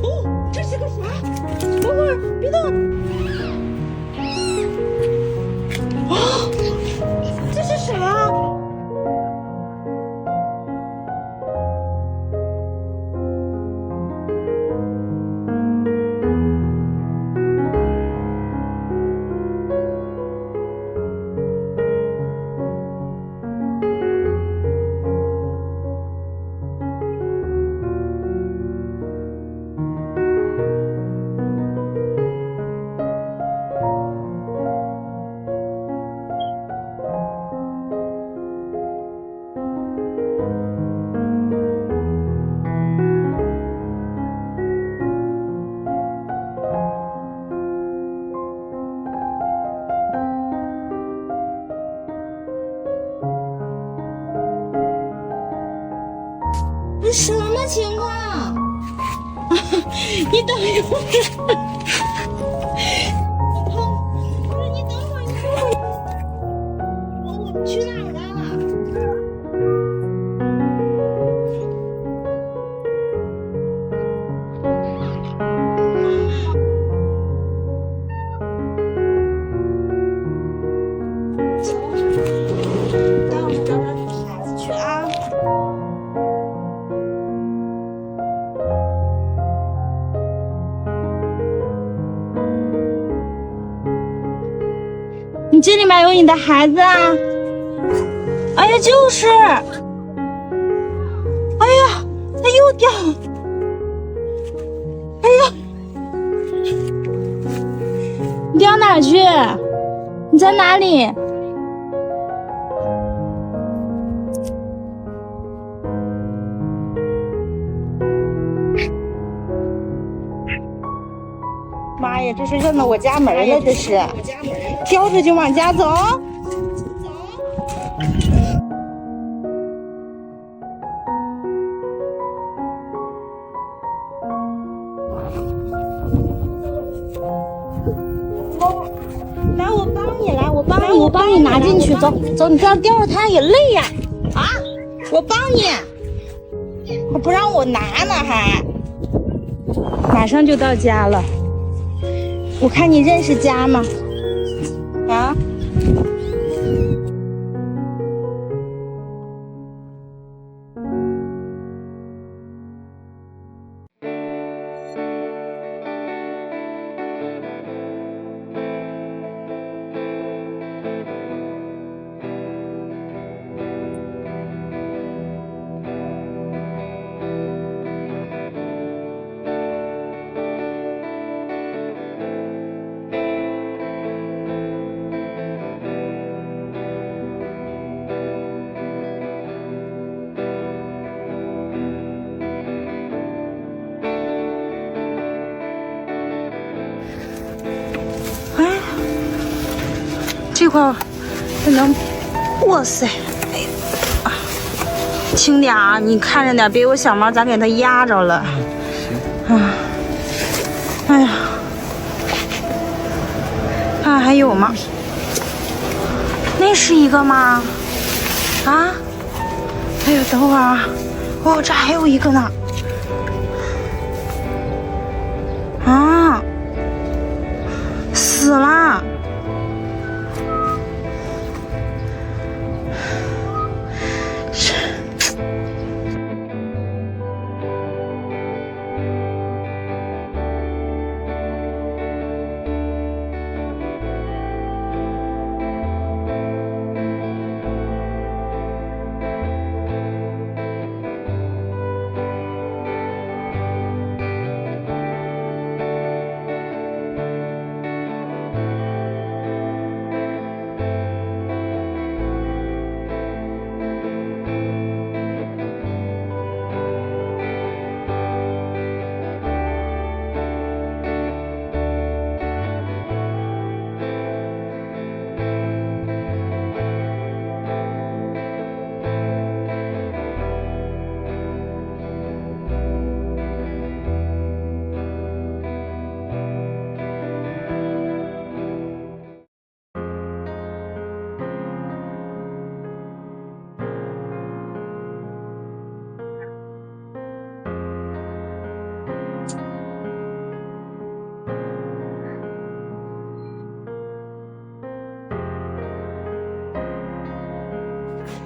哦，这是个啥？等会儿，别动！哦，这是啥？这什么情况？你等一会儿。不是你等会儿，你等会儿。我们去哪儿了？走，带我们找找孩子去啊！你这里面有你的孩子啊？哎呀，就是，哎呀，他又掉，哎呀，你掉哪儿去？你在哪里？妈呀，这是认了我家门了，这是，叼着就往家走。来，我帮你，来，我帮你拿进去，走走，你这样叼着它也累呀。啊，我帮你，还不让我拿呢，还，马上就到家了。我看你认识家吗？啊？这块它能，哇塞，哎呀，轻点啊，你看着点，别有小猫咱给它压着了。啊，哎呀，看还有吗？那是一个吗？啊？哎呦，等会儿啊，哦，这还有一个呢。啊，死了。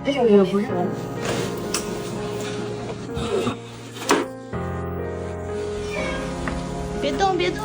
这个不是。别动，别动。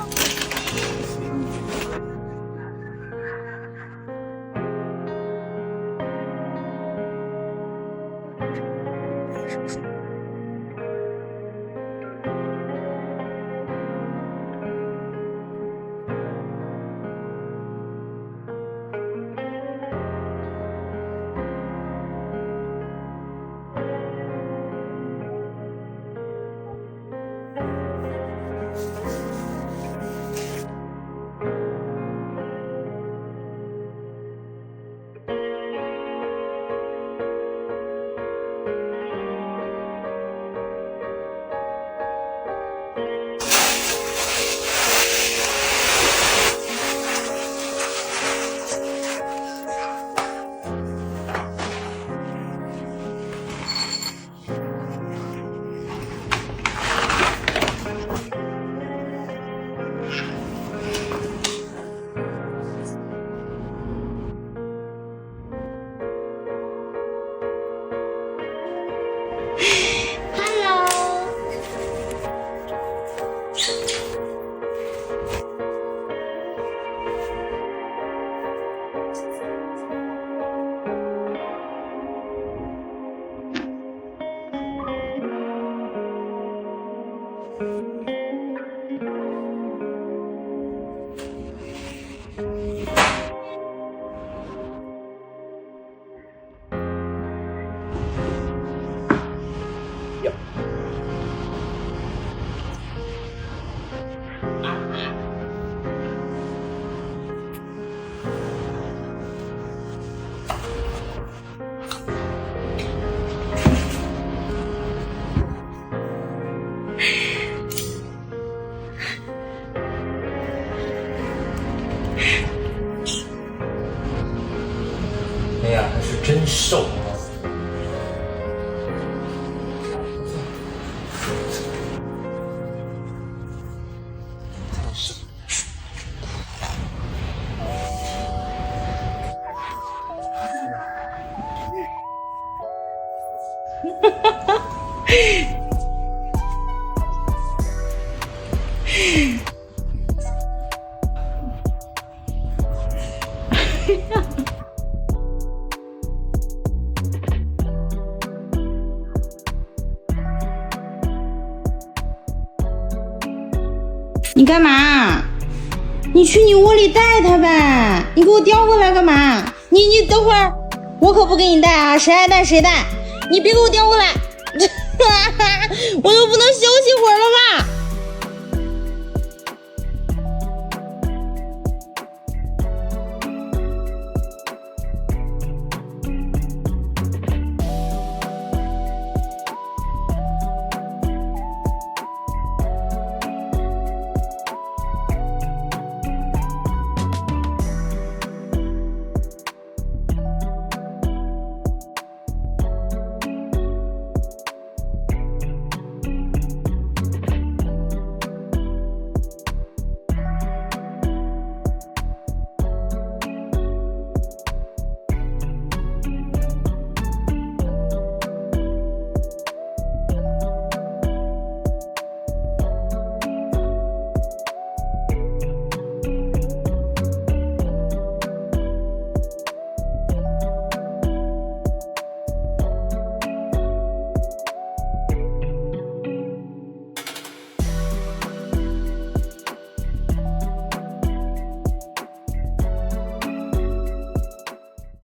哎呀，还是真瘦啊！你干嘛？你去你窝里带它呗！你给我叼过来干嘛？你等会儿，我可不给你带啊！谁爱带谁带，你别给我叼过来！我又不能小